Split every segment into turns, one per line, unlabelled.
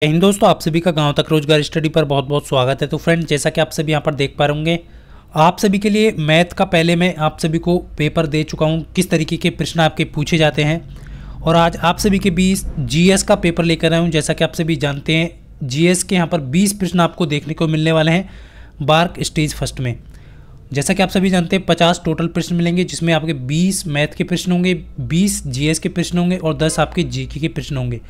हिंद दोस्तों, आप सभी का गांव तक रोजगार स्टडी पर बहुत बहुत स्वागत है। तो फ्रेंड, जैसा कि आप सभी यहां पर देख पा रहे होंगे, आप सभी के लिए मैथ का पहले मैं आप सभी को पेपर दे चुका हूं, किस तरीके के प्रश्न आपके पूछे जाते हैं। और आज आप सभी के बीच जीएस का पेपर लेकर आया हूं। जैसा कि आप सभी जानते हैं, जीएस के यहाँ पर 20 प्रश्न आपको देखने को मिलने वाले हैं बार्क स्टेज फर्स्ट में। जैसा कि आप सभी जानते हैं, 50 टोटल प्रश्न मिलेंगे, जिसमें आपके 20 मैथ के प्रश्न होंगे, 20 जीएस के प्रश्न होंगे और 10 आपके जीके के प्रश्न होंगे।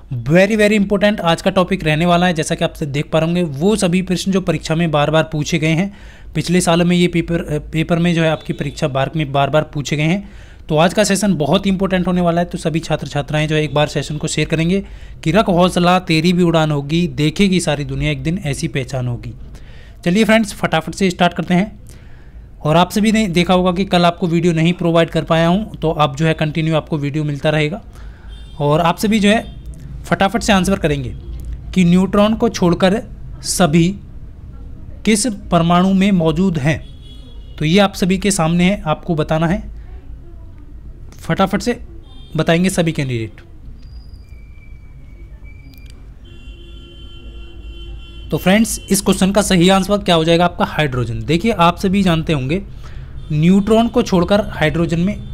वेरी वेरी इंपॉर्टेंट आज का टॉपिक रहने वाला है। जैसा कि आप देख पा रहे होंगे, वो सभी प्रश्न जो परीक्षा में बार बार पूछे गए हैं, पिछले सालों में ये पेपर में जो है आपकी परीक्षा बार्क में बार बार पूछे गए हैं। तो आज का सेशन बहुत इंपॉर्टेंट होने वाला है। तो सभी छात्र छात्राएं जो है एक बार सेशन को शेयर करेंगे कि रख हौसला, तेरी भी उड़ान होगी, देखेगी सारी दुनिया एक दिन ऐसी पहचान होगी। चलिए फ्रेंड्स, फटाफट से स्टार्ट करते हैं। और आप सभी ने देखा होगा कि कल आपको वीडियो नहीं प्रोवाइड कर पाया हूँ, तो अब जो है कंटिन्यू आपको वीडियो मिलता रहेगा। और आप सभी जो है फटाफट से आंसर करेंगे कि न्यूट्रॉन को छोड़कर सभी किस परमाणु में मौजूद हैं। तो ये आप सभी के सामने है, आपको बताना है। फटाफट से बताएंगे सभी कैंडिडेट। तो फ्रेंड्स, इस क्वेश्चन का सही आंसर क्या हो जाएगा आपका? हाइड्रोजन। देखिए, आप सभी जानते होंगे न्यूट्रॉन को छोड़कर हाइड्रोजन में,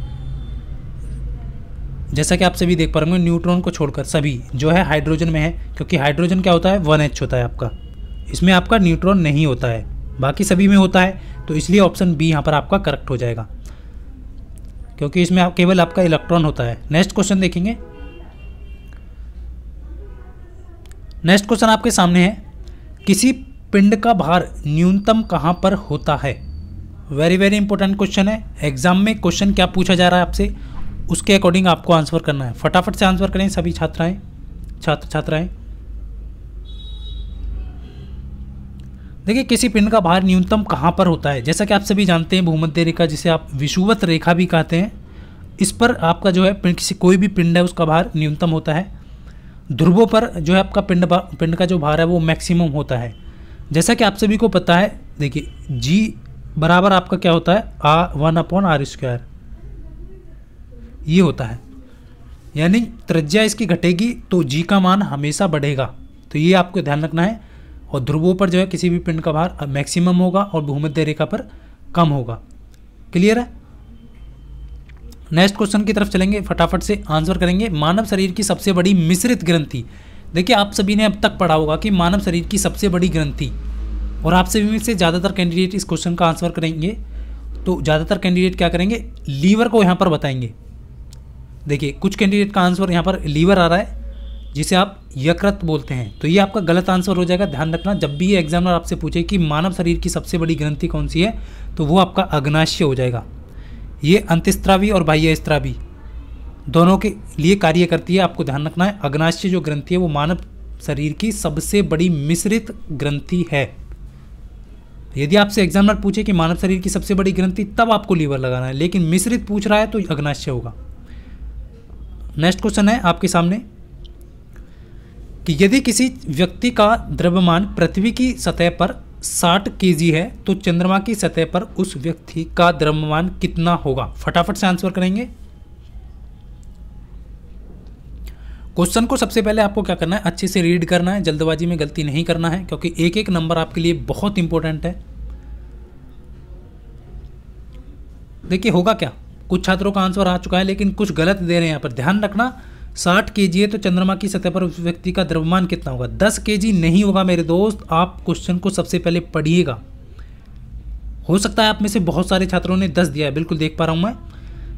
जैसा कि आप सभी देख पा रहे होंगे, न्यूट्रॉन को छोड़कर सभी जो है हाइड्रोजन में है, क्योंकि हाइड्रोजन क्या होता है? 1H होता है आपका। इसमें आपका न्यूट्रॉन नहीं होता है, बाकी सभी में होता है। तो इसलिए ऑप्शन बी यहाँ पर आपका करेक्ट हो जाएगा, क्योंकि इसमें केवल आपका इलेक्ट्रॉन होता है। नेक्स्ट क्वेश्चन देखेंगे। नेक्स्ट क्वेश्चन आपके सामने है, किसी पिंड का भार न्यूनतम कहाँ पर होता है? वेरी वेरी इंपॉर्टेंट क्वेश्चन है। एग्जाम में क्वेश्चन क्या पूछा जा रहा है आपसे, उसके अकॉर्डिंग आपको आंसर करना है। फटाफट से आंसर करें सभी छात्र छात्राएं। देखिए, किसी पिंड का भार न्यूनतम कहाँ पर होता है? जैसा कि आप सभी जानते हैं, भूमध्य रेखा, जिसे आप विषुवत रेखा भी कहते हैं, इस पर आपका जो है किसी कोई भी पिंड है उसका भार न्यूनतम होता है। ध्रुवों पर जो है आपका पिंड का जो भार है वो मैक्सिमम होता है। जैसा कि आप सभी को पता है, देखिए जी बराबर आपका क्या होता है? 1/r²। ये होता है, यानी त्रिज्या इसकी घटेगी तो जी का मान हमेशा बढ़ेगा। तो ये आपको ध्यान रखना है। और ध्रुवों पर जो है किसी भी पिंड का भार मैक्सिमम होगा और भूमध्य रेखा पर कम होगा। क्लियर है? नेक्स्ट क्वेश्चन की तरफ चलेंगे, फटाफट से आंसर करेंगे। मानव शरीर की सबसे बड़ी मिश्रित ग्रंथि। देखिए, आप सभी ने अब तक पढ़ा होगा कि मानव शरीर की सबसे बड़ी ग्रंथि, और आप सभी में से ज़्यादातर कैंडिडेट इस क्वेश्चन का आंसर करेंगे। तो ज़्यादातर कैंडिडेट क्या करेंगे? लीवर को यहाँ पर बताएंगे। देखिए, कुछ कैंडिडेट का आंसर यहाँ पर लीवर आ रहा है, जिसे आप यकृत बोलते हैं। तो ये आपका गलत आंसर हो जाएगा। ध्यान रखना, जब भी ये एग्जामिनर आपसे पूछे कि मानव शरीर की सबसे बड़ी ग्रंथि कौन सी है, तो वो आपका अग्नाशय हो जाएगा। ये अंतःस्रावी और बाह्यस्रावी दोनों के लिए कार्य करती है, आपको ध्यान रखना है। अग्नाशय जो ग्रंथि है वो मानव शरीर की सबसे बड़ी मिश्रित ग्रंथि है। यदि आपसे एग्जामिनर पूछे कि मानव शरीर की सबसे बड़ी ग्रंथि, तब आपको लीवर लगाना है, लेकिन मिश्रित पूछ रहा है तो अग्नाशय होगा। नेक्स्ट क्वेश्चन है आपके सामने कि यदि किसी व्यक्ति का द्रव्यमान पृथ्वी की सतह पर 60 kg है, तो चंद्रमा की सतह पर उस व्यक्ति का द्रव्यमान कितना होगा? फटाफट से आंसर करेंगे। क्वेश्चन को सबसे पहले आपको क्या करना है? अच्छे से रीड करना है, जल्दबाजी में गलती नहीं करना है, क्योंकि एक एक नंबर आपके लिए बहुत इंपॉर्टेंट है। देखिए, होगा क्या, कुछ छात्रों का आंसर आ चुका है, लेकिन कुछ गलत दे रहे हैं यहाँ पर। ध्यान रखना, 60 kg है तो चंद्रमा की सतह पर उस व्यक्ति का द्रव्यमान कितना होगा? 10 kg नहीं होगा मेरे दोस्त। आप क्वेश्चन को सबसे पहले पढ़िएगा। हो सकता है आप में से बहुत सारे छात्रों ने 10 दिया है, बिल्कुल देख पा रहा हूँ मैं।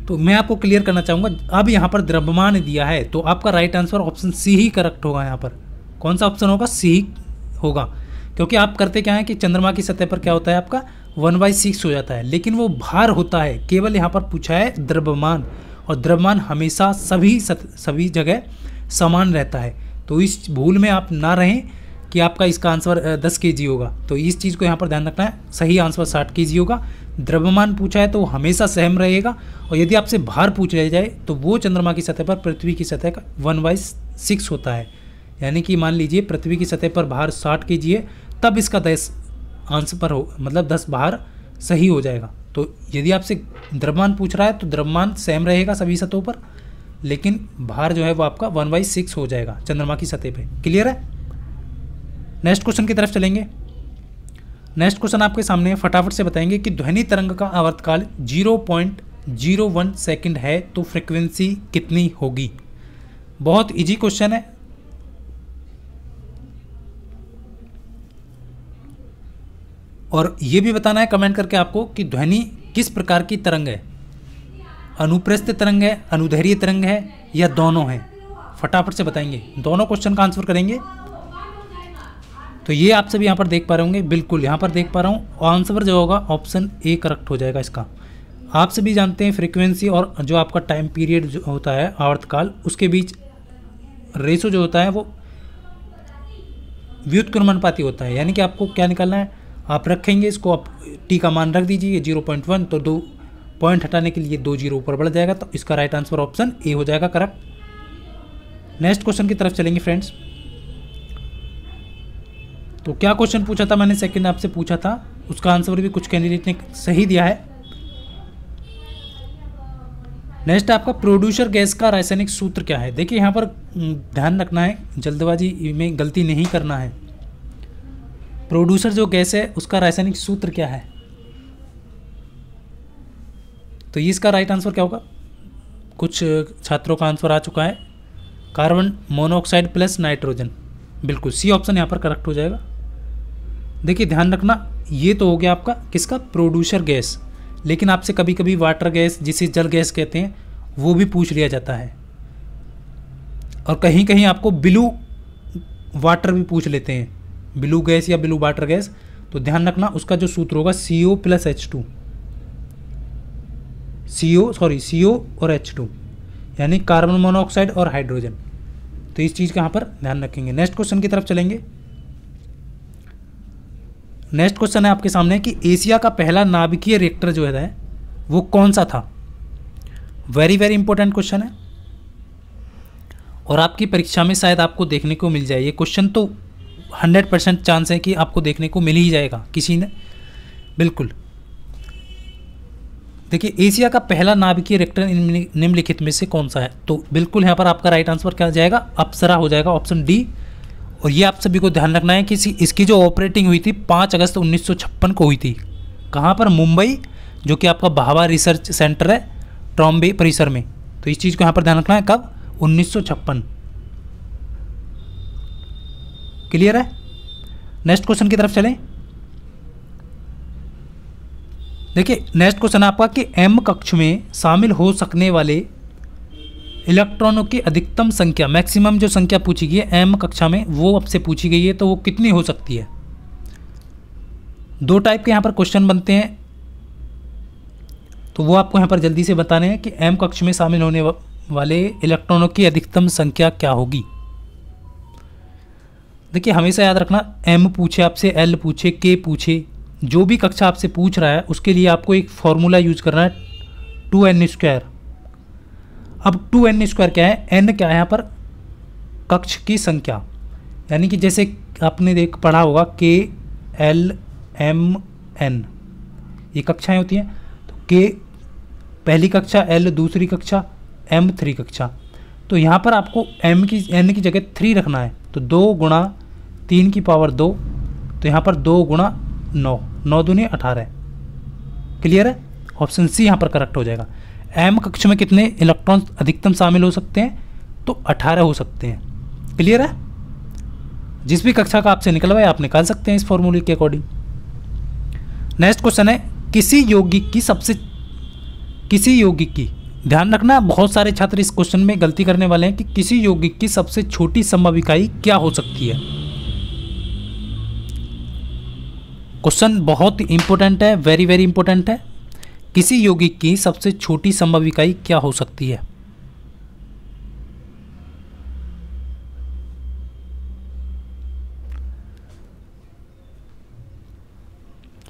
तो मैं आपको क्लियर करना चाहूँगा, अब यहाँ पर द्रव्यमान दिया है, तो आपका राइट आंसर ऑप्शन सी ही करेक्ट होगा। यहाँ पर कौन सा ऑप्शन होगा? सी होगा, क्योंकि आप करते क्या है कि चंद्रमा की सतह पर क्या होता है आपका? 1/6 हो जाता है, लेकिन वो भार होता है। केवल यहाँ पर पूछा है द्रव्यमान, और द्रव्यमान हमेशा सभी जगह समान रहता है। तो इस भूल में आप ना रहें कि आपका इसका आंसर 10 kg होगा। तो इस चीज़ को यहाँ पर ध्यान रखना है। सही आंसर 60 kg होगा। द्रव्यमान पूछा है तो वो हमेशा सहम रहेगा, और यदि आपसे भार पूछ लिया जाए तो वो चंद्रमा की सतह पर पृथ्वी की सतह का 1/6 होता है। यानी कि मान लीजिए पृथ्वी की सतह पर भार 60 kg है, तब इसका 10 आंसर पर हो, मतलब 10 भार सही हो जाएगा। तो यदि आपसे द्रव्यमान पूछ रहा है तो द्रव्यमान सेम रहेगा सभी सतहों पर, लेकिन भार जो है वो आपका 1/6 हो जाएगा चंद्रमा की सतह पे। क्लियर है? नेक्स्ट क्वेश्चन की तरफ चलेंगे। नेक्स्ट क्वेश्चन आपके सामने है, फटाफट से बताएंगे कि ध्वनि तरंग का आवर्तकाल 0.01 सेकंड है तो फ्रीक्वेंसी कितनी होगी। बहुत इजी क्वेश्चन है। और ये भी बताना है कमेंट करके आपको कि ध्वनि किस प्रकार की तरंग है, अनुप्रस्थ तरंग है, अनुदैर्घ्य तरंग है या दोनों है। फटाफट से बताएंगे, दोनों क्वेश्चन का आंसर करेंगे। तो ये आप सभी यहाँ पर देख पा रहे होंगे, बिल्कुल यहाँ पर देख पा रहा हूँ। आंसर जो होगा ऑप्शन ए करेक्ट हो जाएगा इसका। आप सभी जानते हैं फ्रीक्वेंसी और जो आपका टाइम पीरियड जो होता है आवर्तकाल, उसके बीच रेशो जो होता है वो व्युत्क्रमानुपाती होता है। यानी कि आपको क्या निकालना है, आप रखेंगे इसको, आप टी का मान रख दीजिए 0.1, तो 2 पॉइंट हटाने के लिए 2 जीरो ऊपर बढ़ जाएगा, तो इसका राइट आंसर ऑप्शन ए हो जाएगा करेक्ट। नेक्स्ट क्वेश्चन की तरफ चलेंगे फ्रेंड्स। तो क्या क्वेश्चन पूछा था मैंने, सेकंड आपसे पूछा था, उसका आंसर भी कुछ कैंडिडेट ने सही दिया है। नेक्स्ट आपका प्रोड्यूसर गैस का रासायनिक सूत्र क्या है। देखिए यहाँ पर ध्यान रखना है, जल्दबाजी में गलती नहीं करना है। प्रोड्यूसर जो गैस है उसका रासायनिक सूत्र क्या है, तो ये इसका राइट आंसर क्या होगा। कुछ छात्रों का आंसर आ चुका है, कार्बन मोनोऑक्साइड प्लस नाइट्रोजन। बिल्कुल सी ऑप्शन यहाँ पर करेक्ट हो जाएगा। देखिए ध्यान रखना, ये तो हो गया आपका किसका, प्रोड्यूसर गैस। लेकिन आपसे कभी कभी वाटर गैस, जिसे जल गैस कहते हैं, वो भी पूछ लिया जाता है। और कहीं कहीं आपको ब्लू वाटर भी पूछ लेते हैं, ब्लू गैस या ब्लू वाटर गैस। तो ध्यान रखना उसका जो सूत्र होगा CO प्लस H2, CO और H2, यानी कार्बन मोनोऑक्साइड और हाइड्रोजन। तो इस चीज़ का यहाँ पर ध्यान रखेंगे। नेक्स्ट क्वेश्चन की तरफ चलेंगे। नेक्स्ट क्वेश्चन है आपके सामने कि एशिया का पहला नाभिकीय रिएक्टर जो है वो कौन सा था। वेरी वेरी इंपॉर्टेंट क्वेश्चन है और आपकी परीक्षा में शायद आपको देखने को मिल जाए ये क्वेश्चन। तो 100% चांस है कि आपको देखने को मिल ही जाएगा किसी ने, बिल्कुल। देखिए एशिया का पहला नाभिकीय रिएक्टर निम्नलिखित में से कौन सा है, तो बिल्कुल यहाँ पर आपका राइट आंसर क्या जाएगा, अप्सरा हो जाएगा, ऑप्शन डी। और ये आप सभी को ध्यान रखना है कि इसकी जो ऑपरेटिंग हुई थी 5 अगस्त 1956 को हुई थी। कहाँ पर, मुंबई, जो कि आपका भाभा रिसर्च सेंटर है ट्रॉम्बे परिसर में। तो इस चीज़ को यहाँ पर ध्यान रखना है, कब, 1956। क्लियर है। नेक्स्ट क्वेश्चन की तरफ चलें। देखिए नेक्स्ट क्वेश्चन आपका कि एम कक्ष में शामिल हो सकने वाले इलेक्ट्रॉनों की अधिकतम संख्या, मैक्सिमम जो संख्या पूछी गई है एम कक्षा में, वो आपसे पूछी गई है, तो वो कितनी हो सकती है। 2 टाइप के यहाँ पर क्वेश्चन बनते हैं, तो वो आपको यहाँ पर जल्दी से बताने हैं कि एम कक्ष में शामिल होने वाले इलेक्ट्रॉनों की अधिकतम संख्या क्या होगी। देखिए हमेशा याद रखना, एम पूछे आपसे, एल पूछे, के पूछे, जो भी कक्षा आपसे पूछ रहा है उसके लिए आपको एक फॉर्मूला यूज करना है, 2n²। अब 2n² क्या है, n क्या है यहाँ पर, कक्ष की संख्या। यानी कि जैसे आपने पढ़ा होगा K L M N, ये कक्षाएं होती हैं। तो K पहली कक्षा, L दूसरी कक्षा, M 3 कक्षा। तो यहाँ पर आपको n की जगह 3 रखना है। तो 2 गुणा 3 की पावर 2, तो यहाँ पर 2 गुणा 9, 9 दूनी 18। क्लियर है, ऑप्शन सी यहाँ पर करेक्ट हो जाएगा। एम कक्ष में कितने इलेक्ट्रॉन अधिकतम शामिल हो सकते हैं, तो 18 हो सकते हैं। क्लियर है, जिस भी कक्षा का आपसे निकलवा है आप निकाल सकते हैं इस फॉर्मूले के अकॉर्डिंग। नेक्स्ट क्वेश्चन है किसी यौगिक की, ध्यान रखना बहुत सारे छात्र इस क्वेश्चन में गलती करने वाले हैं कि किसी यौगिक की सबसे छोटी संभव इकाई क्या हो सकती है। क्वेश्चन बहुत इंपॉर्टेंट है, वेरी वेरी इंपॉर्टेंट है। किसी यौगिक की सबसे छोटी संभव इकाई क्या हो सकती है।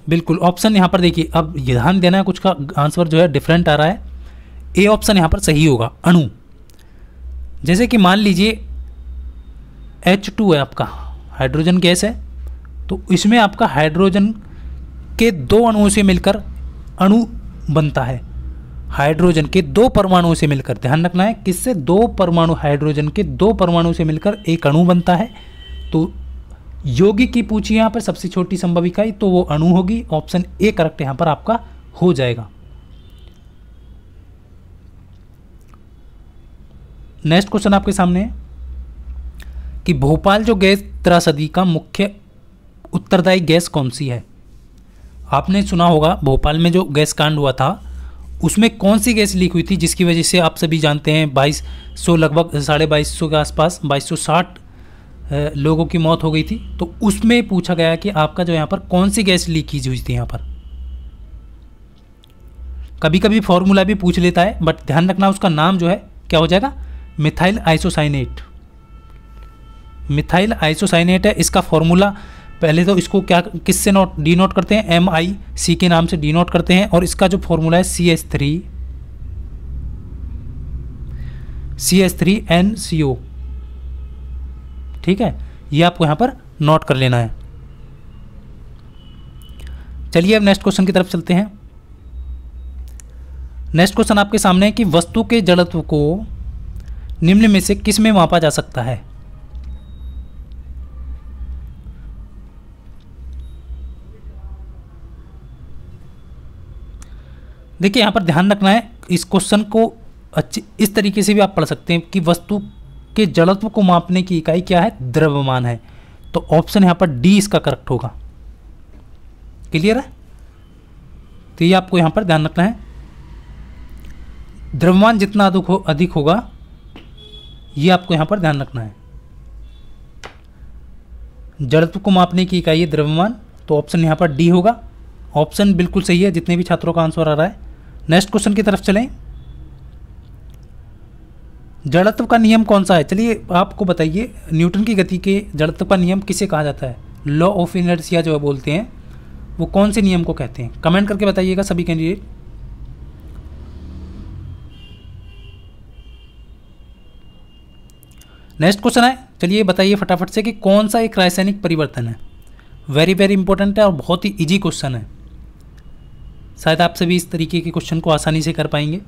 बिल्कुल ऑप्शन यहाँ पर देखिए, अब ध्यान देना है, कुछ का आंसर जो है डिफरेंट आ रहा है। ए ऑप्शन यहाँ पर सही होगा, अणु। जैसे कि मान लीजिए H2 है आपका, हाइड्रोजन गैस है, तो इसमें आपका हाइड्रोजन के 2 अणुओं से मिलकर अणु बनता है। हाइड्रोजन के 2 परमाणुओं से मिलकर, ध्यान रखना है किससे, 2 परमाणु, हाइड्रोजन के 2 परमाणु से मिलकर एक अणु बनता है। तो यौगिक की पूछी यहाँ पर सबसे छोटी संभव इकाई, तो वो अणु होगी। ऑप्शन ए करेक्ट यहाँ पर आपका हो जाएगा। नेक्स्ट क्वेश्चन आपके सामने है कि भोपाल जो गैस त्रासदी का मुख्य उत्तरदायी गैस कौन सी है। आपने सुना होगा भोपाल में जो गैस कांड हुआ था उसमें कौन सी गैस लीक हुई थी जिसकी वजह से आप सभी जानते हैं 2200 लगभग 2250 के आसपास 2260 लोगों की मौत हो गई थी। तो उसमें पूछा गया कि आपका जो यहाँ पर कौन सी गैस लीकेज हुई थी। यहाँ पर कभी कभी फॉर्मूला भी पूछ लेता है, बट ध्यान रखना उसका नाम जो है क्या हो जाएगा, मिथाइल आइसोसाइनेट। मिथाइल आइसोसाइनेट है इसका फॉर्मूला। पहले तो इसको क्या किससे डी नोट करते हैं, MIC के नाम से डी नोट करते हैं। और इसका जो फॉर्मूला है CH3NCO। ठीक है, ये आपको यहाँ पर नोट कर लेना है। चलिए अब नेक्स्ट क्वेश्चन की तरफ चलते हैं। नेक्स्ट क्वेश्चन आपके सामने है कि वस्तु के जड़त्व को निम्न में से किस में मापा जा सकता है। देखिए यहाँ पर ध्यान रखना है, इस क्वेश्चन को इस तरीके से भी आप पढ़ सकते हैं कि वस्तु के जड़त्व को मापने की इकाई क्या है, द्रव्यमान है। तो ऑप्शन यहाँ पर डी इसका करेक्ट होगा। क्लियर है, तो ये आपको यहाँ पर ध्यान रखना है। द्रव्यमान जितना अधिक होगा, ये आपको यहाँ पर ध्यान रखना है। जड़त्व को मापने की इकाई है द्रव्यमान, तो ऑप्शन यहाँ पर डी होगा। ऑप्शन बिल्कुल सही है, जितने भी छात्रों का आंसर आ रहा है। नेक्स्ट क्वेश्चन की तरफ चलें। जड़त्व का नियम कौन सा है, चलिए आपको बताइए। न्यूटन की गति के जड़त्व का नियम किसे कहा जाता है, लॉ ऑफ इनर्शिया जो बोलते हैं, वो कौन से नियम को कहते हैं, कमेंट करके बताइएगा सभी कैंडिडेट। नेक्स्ट क्वेश्चन है, चलिए बताइए फटाफट से कि कौन सा एक रासायनिक परिवर्तन है। वेरी वेरी इंपॉर्टेंट है और बहुत ही इजी क्वेश्चन है। शायद आप सभी इस तरीके के क्वेश्चन को आसानी से कर पाएंगे।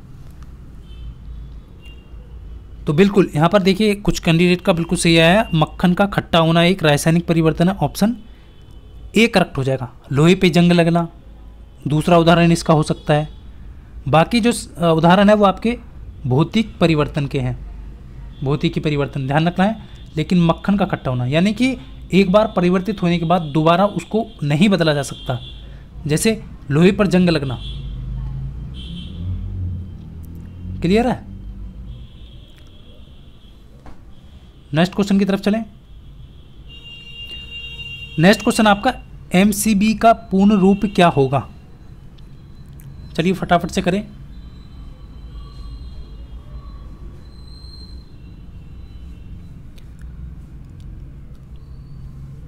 तो बिल्कुल यहाँ पर देखिए कुछ कैंडिडेट का बिल्कुल सही आया है, मक्खन का खट्टा होना एक रासायनिक परिवर्तन है। ऑप्शन ए करेक्ट हो जाएगा। लोहे पे जंग लगना दूसरा उदाहरण इसका हो सकता है। बाकी जो उदाहरण है वो आपके भौतिक परिवर्तन के हैं, भौतिकी परिवर्तन ध्यान रखना है। लेकिन मक्खन का खट्टा होना यानी कि एक बार परिवर्तित होने के बाद दोबारा उसको नहीं बदला जा सकता, जैसे लोहे पर जंग लगना। क्लियर है। नेक्स्ट क्वेश्चन की तरफ चलें। नेक्स्ट क्वेश्चन आपका MCB का पूर्ण रूप क्या होगा, चलिए फटाफट से करें।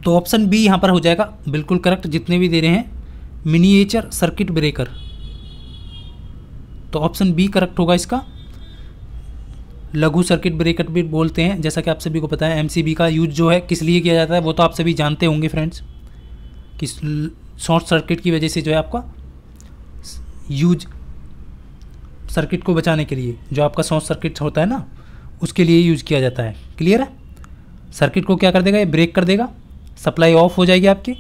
तो ऑप्शन बी यहां पर हो जाएगा बिल्कुल करेक्ट, जितने भी दे रहे हैं, मिनिएचर सर्किट ब्रेकर। तो ऑप्शन बी करेक्ट होगा इसका। लघु सर्किट ब्रेकर भी बोलते हैं, जैसा कि आप सभी को पता है। MCB का यूज जो है किस लिए किया जाता है वो तो आप सभी जानते होंगे फ्रेंड्स, कि शॉर्ट सर्किट की वजह से जो है आपका यूज सर्किट को बचाने के लिए, जो आपका शॉर्ट सर्किट होता है ना, उसके लिए यूज किया जाता है। क्लियर है। सर्किट को क्या कर देगा, ये ब्रेक कर देगा, सप्लाई ऑफ हो जाएगी आपकी।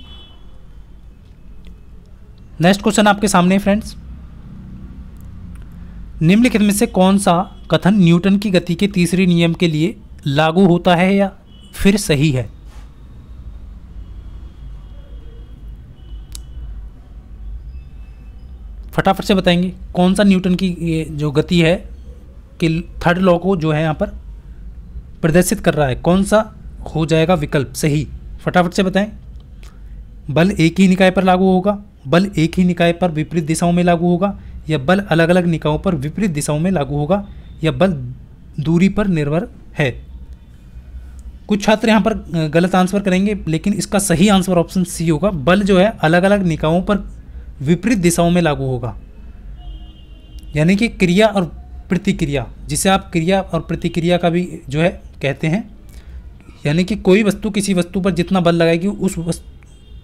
नेक्स्ट क्वेश्चन आपके सामने फ्रेंड्स, निम्नलिखित में से कौन सा कथन न्यूटन की गति के तीसरे नियम के लिए लागू होता है या फिर सही है। फटाफट से बताएंगे कौन सा न्यूटन की ये जो गति है कि थर्ड लॉ को जो है यहाँ पर प्रदर्शित कर रहा है, कौन सा हो जाएगा विकल्प सही। फटाफट से बताएं। बल एक ही निकाय पर लागू होगा, बल एक ही निकाय पर विपरीत दिशाओं में लागू होगा, या बल अलग अलग निकायों पर विपरीत दिशाओं में लागू होगा, या बल दूरी पर निर्भर है। कुछ छात्र यहाँ पर गलत आंसर करेंगे, लेकिन इसका सही आंसर ऑप्शन सी होगा। बल जो है अलग अलग निकायों पर विपरीत दिशाओं में लागू होगा, यानी कि क्रिया और प्रतिक्रिया, जिसे आप क्रिया और प्रतिक्रिया का भी जो है कहते हैं। यानी कि कोई वस्तु किसी वस्तु पर जितना बल लगाएगी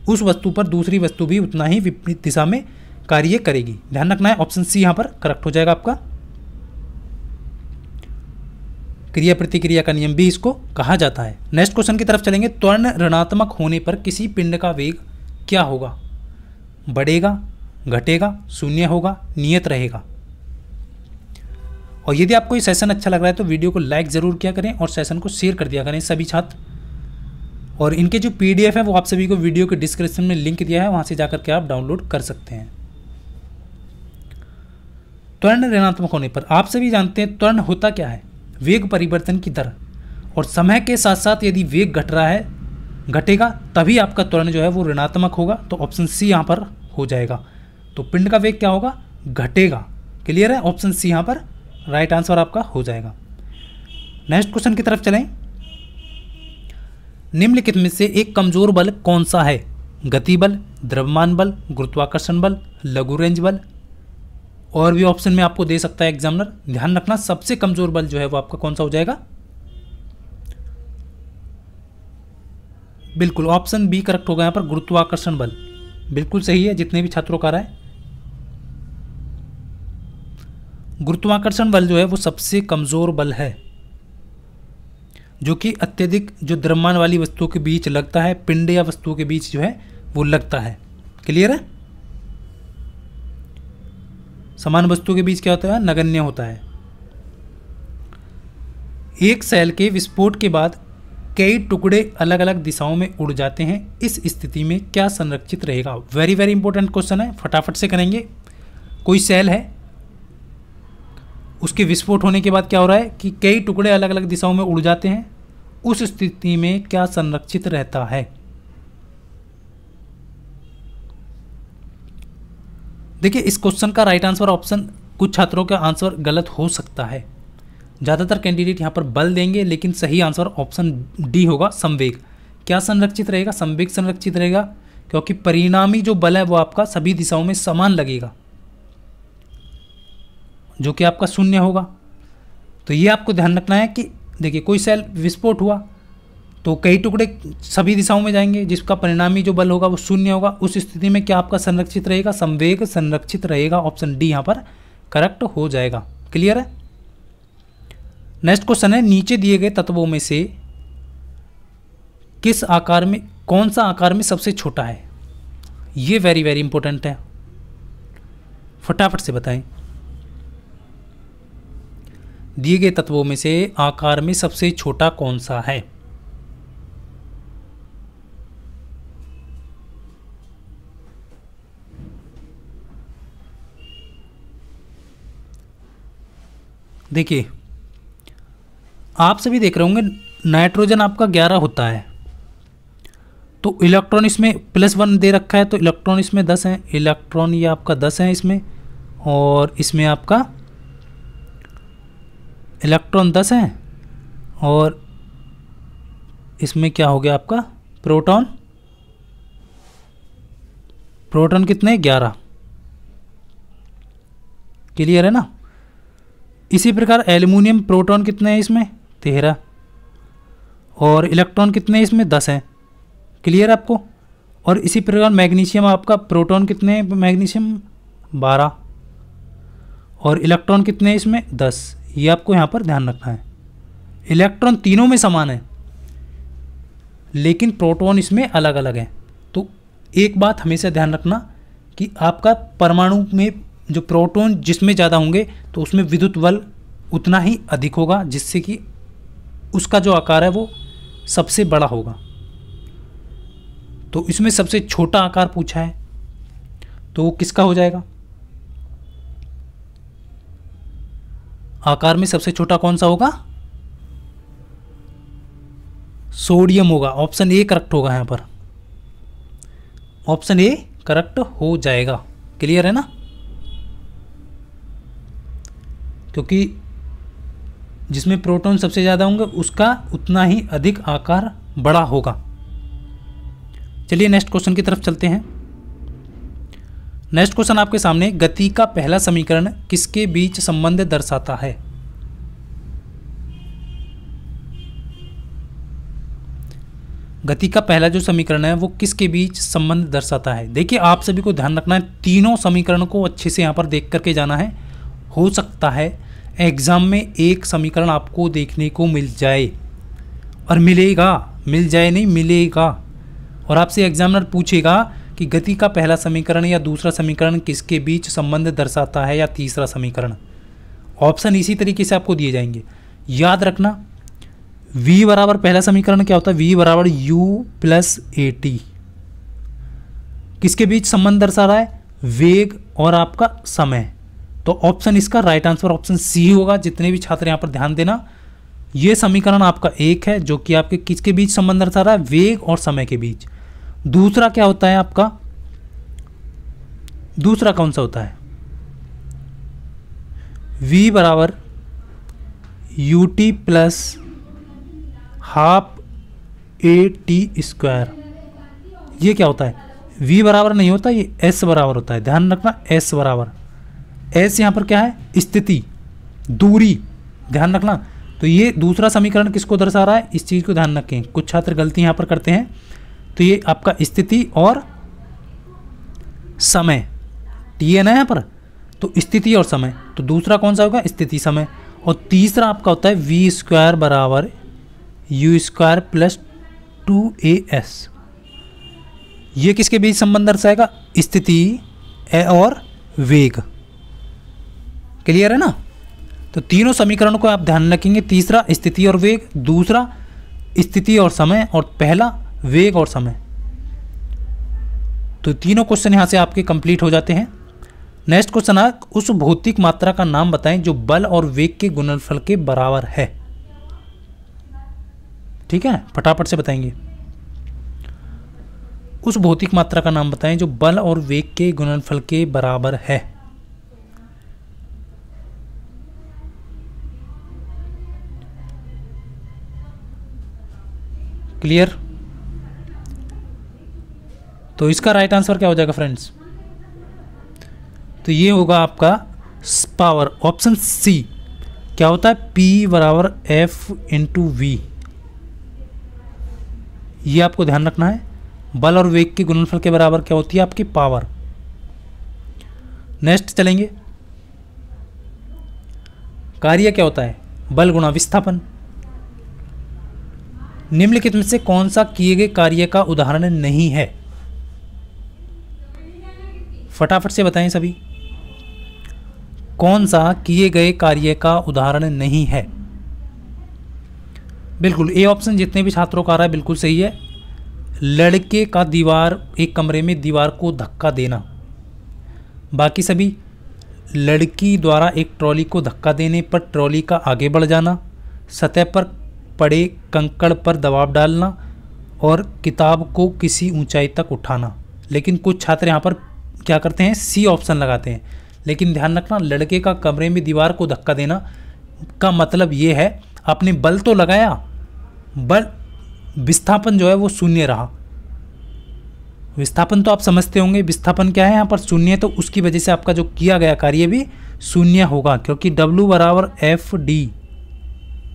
उस वस्तु पर दूसरी वस्तु भी उतना ही विपरीत दिशा में कार्य करेगी। ध्यान रखना है, ऑप्शन सी यहाँ पर करेक्ट हो जाएगा आपका। क्रिया प्रतिक्रिया का नियम भी इसको कहा जाता है। नेक्स्ट क्वेश्चन की तरफ चलेंगे। त्वरण ऋणात्मक होने पर किसी पिंड का वेग क्या होगा? बढ़ेगा, घटेगा, शून्य होगा, नियत रहेगा। और यदि आपको ये सेशन अच्छा लग रहा है तो वीडियो को लाइक ज़रूर किया करें और सेशन को शेयर कर दिया करें सभी छात्र। और इनके जो PDF है वो आप सभी को वीडियो के डिस्क्रिप्शन में लिंक दिया है, वहाँ से जाकर के आप डाउनलोड कर सकते हैं। त्वरण ऋणात्मक होने पर आप सभी जानते हैं त्वरण होता क्या है? वेग परिवर्तन की दर। और समय के साथ साथ यदि वेग घट रहा है, घटेगा, तभी आपका त्वरण जो है वो ऋणात्मक होगा। तो ऑप्शन सी यहाँ पर हो जाएगा। तो पिंड का वेग क्या होगा? घटेगा। क्लियर है? ऑप्शन सी यहाँ पर राइट आंसर आपका हो जाएगा। नेक्स्ट क्वेश्चन की तरफ चलें। निम्नलिखित में से एक कमजोर बल कौन सा है? गति बल, द्रव्यमान बल, गुरुत्वाकर्षण बल, लघु रेंज बल। और भी ऑप्शन में आपको दे सकता है एग्जामिनर। ध्यान रखना सबसे कमजोर बल जो है वो आपका कौन सा हो जाएगा? बिल्कुल ऑप्शन बी करेक्ट होगा यहाँ पर, गुरुत्वाकर्षण बल। बिल्कुल सही है, जितने भी छात्रों का रहा है। गुरुत्वाकर्षण बल जो है वो सबसे कमजोर बल है, जो कि अत्यधिक जो द्रव्यमान वाली वस्तुओं के बीच लगता है, पिंड या वस्तुओं के बीच जो है वो लगता है। क्लियर है? समान वस्तुओं के बीच क्या होता है? नगण्य होता है। एक सेल के विस्फोट के बाद कई टुकड़े अलग अलग दिशाओं में उड़ जाते हैं। इस स्थिति में क्या संरक्षित रहेगा? वेरी वेरी इंपॉर्टेंट क्वेश्चन है, फटाफट से करेंगे। कोई सेल है, उसके विस्फोट होने के बाद क्या हो रहा है कि कई टुकड़े अलग अलग दिशाओं में उड़ जाते हैं। उस स्थिति में क्या संरक्षित रहता है? देखिए, इस क्वेश्चन का राइट आंसर ऑप्शन, कुछ छात्रों का आंसर गलत हो सकता है। ज़्यादातर कैंडिडेट यहाँ पर बल देंगे, लेकिन सही आंसर ऑप्शन डी होगा, संवेग। क्या संरक्षित रहेगा? संवेग संरक्षित रहेगा, क्योंकि परिणामी जो बल है वो आपका सभी दिशाओं में समान लगेगा, जो कि आपका शून्य होगा। तो ये आपको ध्यान रखना है कि देखिए, कोई सेल विस्फोट हुआ तो कई टुकड़े सभी दिशाओं में जाएंगे, जिसका परिणामी जो बल होगा वो शून्य होगा। उस स्थिति में क्या आपका संरक्षित रहेगा? संवेग संरक्षित रहेगा। ऑप्शन डी यहाँ पर करेक्ट हो जाएगा। क्लियर है? नेक्स्ट क्वेश्चन है, नीचे दिए गए तत्वों में से किस आकार में, कौन सा आकार में सबसे छोटा है? ये वेरी वेरी इंपॉर्टेंट है, फटाफट से बताएं। दिए गए तत्वों में से आकार में सबसे छोटा कौन सा है? देखिए, आप सभी देख रहे होंगे नाइट्रोजन आपका 11 होता है, तो इलेक्ट्रॉन इसमें +1 दे रखा है, तो इलेक्ट्रॉन इसमें 10 हैं। इलेक्ट्रॉन ये आपका 10 है इसमें, और इसमें आपका इलेक्ट्रॉन 10 हैं, और इसमें क्या हो गया आपका प्रोटॉन? प्रोटॉन कितने? 11। क्लियर है ना? इसी प्रकार एल्युमिनियम प्रोटॉन कितने हैं इसमें? 13। और इलेक्ट्रॉन कितने हैं इसमें? 10 हैं। क्लियर है आपको? और इसी प्रकार मैग्नीशियम आपका प्रोटॉन कितने हैं? मैग्नीशियम 12, और इलेक्ट्रॉन कितने हैं इसमें? 10। ये आपको यहाँ पर ध्यान रखना है। इलेक्ट्रॉन तीनों में समान है, लेकिन प्रोटॉन इसमें अलग अलग है। तो एक बात हमेशा ध्यान रखना कि आपका परमाणु में जो प्रोटॉन जिसमें ज़्यादा होंगे तो उसमें विद्युत बल उतना ही अधिक होगा, जिससे कि उसका जो आकार है वो सबसे बड़ा होगा। तो इसमें सबसे छोटा आकार पूछा है, तो वो किसका हो जाएगा? आकार में सबसे छोटा कौन सा होगा? सोडियम होगा। ऑप्शन ए करेक्ट होगा यहाँ पर, ऑप्शन ए करेक्ट हो जाएगा। क्लियर है ना? क्योंकि जिसमें प्रोटॉन सबसे ज़्यादा होंगे उसका उतना ही अधिक आकार बड़ा होगा। चलिए नेक्स्ट क्वेश्चन की तरफ चलते हैं। नेक्स्ट क्वेश्चन आपके सामने, गति का पहला समीकरण किसके बीच संबंध दर्शाता है? गति का पहला जो समीकरण है वो किसके बीच संबंध दर्शाता है? देखिए, आप सभी को ध्यान रखना है, तीनों समीकरणों को अच्छे से यहाँ पर देख करके जाना है। हो सकता है एग्ज़ाम में एक समीकरण आपको देखने को मिल जाए, और मिलेगा, मिल जाए नहीं मिलेगा, और आपसे एग्जामिनर पूछेगा कि गति का पहला समीकरण या दूसरा समीकरण किसके बीच संबंध दर्शाता है, या तीसरा समीकरण। ऑप्शन इसी तरीके से आपको दिए जाएंगे। याद रखना v बराबर पहला समीकरण क्या होता है, v बराबर u प्लस ए टी, किसके बीच संबंध दर्शा रहा है, वेग और आपका समय। तो ऑप्शन इसका राइट आंसर ऑप्शन सी होगा। जितने भी छात्र यहाँ पर ध्यान देना, ये समीकरण आपका एक है जो कि आपके किसके बीच संबंध दर्शा रहा है, वेग और समय के बीच। दूसरा क्या होता है आपका, दूसरा कौन सा होता है, v बराबर U T plus half A T square. ये क्या होता है, v बराबर नहीं होता, ये s बराबर होता है। ध्यान रखना s बराबर, s यहाँ पर क्या है, स्थिति, दूरी, ध्यान रखना। तो ये दूसरा समीकरण किसको दर्शा रहा है, इस चीज़ को ध्यान रखें। कुछ छात्र गलती यहाँ पर करते हैं। तो ये आपका स्थिति और समय, टी है ना यहाँ पर, तो स्थिति और समय। तो दूसरा कौन सा होगा, स्थिति समय। और तीसरा आपका होता है वी स्क्वायर बराबर यू स्क्वायर प्लस 2as। ये किसके बीच संबंध दर्शाएगा, स्थिति और वेग। क्लियर है ना। तो तीनों समीकरणों को आप ध्यान रखेंगे। तीसरा स्थिति और वेग, दूसरा स्थिति और समय, और पहला वेग और समय। तो तीनों क्वेश्चन यहाँ से आपके कंप्लीट हो जाते हैं। नेक्स्ट क्वेश्चन है, उस भौतिक मात्रा का नाम बताएं जो बल और वेग के गुणनफल के बराबर है। ठीक है, फटाफट से बताएंगे। उस भौतिक मात्रा का नाम बताएं जो बल और वेग के गुणनफल के बराबर है। क्लियर। तो इसका राइट आंसर क्या हो जाएगा फ्रेंड्स, तो ये होगा आपका पावर, ऑप्शन सी। क्या होता है, P बराबर F इंटू वी। ये आपको ध्यान रखना है। बल और वेग के गुणनफल के बराबर क्या होती है, आपकी पावर। नेक्स्ट चलेंगे, कार्य क्या होता है, बल गुणा विस्थापन। निम्नलिखित में से कौन सा किए गए कार्य का उदाहरण नहीं है। फटाफट से बताएं सभी, कौन सा किए गए कार्य का उदाहरण नहीं है। बिल्कुल ए ऑप्शन जितने भी छात्रों का आ रहा है बिल्कुल सही है। लड़के का दीवार, एक कमरे में दीवार को धक्का देना। बाकी सभी, लड़की द्वारा एक ट्रॉली को धक्का देने पर ट्रॉली का आगे बढ़ जाना, सतह पर पड़े कंकड़ पर दबाव डालना, और किताब को किसी ऊंचाई तक उठाना। लेकिन कुछ छात्र यहाँ पर क्या करते हैं, सी ऑप्शन लगाते हैं। लेकिन ध्यान रखना, लड़के का कमरे में दीवार को धक्का देना का मतलब ये है, आपने बल तो लगाया, बल विस्थापन जो है वो शून्य रहा। विस्थापन तो आप समझते होंगे, विस्थापन क्या है यहाँ पर, शून्य। तो उसकी वजह से आपका जो किया गया कार्य भी शून्य होगा, क्योंकि W बराबर एफ डी।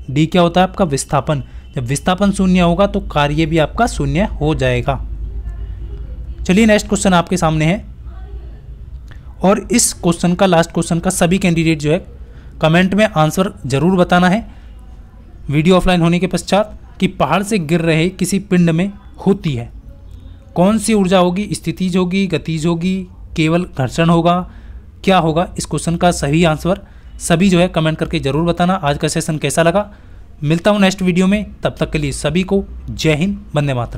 डी क्या होता है आपका, विस्थापन। जब विस्थापन शून्य होगा तो कार्य भी आपका शून्य हो जाएगा। चलिए नेक्स्ट क्वेश्चन आपके सामने है, और इस क्वेश्चन का, लास्ट क्वेश्चन का सभी कैंडिडेट जो है कमेंट में आंसर जरूर बताना है वीडियो ऑफलाइन होने के पश्चात, कि पहाड़ से गिर रहे किसी पिंड में होती है कौन सी ऊर्जा होगी, स्थितिज होगी, गतिज होगी, केवल घर्षण होगा, क्या होगा। इस क्वेश्चन का सही आंसर सभी जो है कमेंट करके जरूर बताना। आज का सेशन कैसा लगा, मिलता हूँ नेक्स्ट वीडियो में। तब तक के लिए सभी को जय हिंद, वंदे मातरम।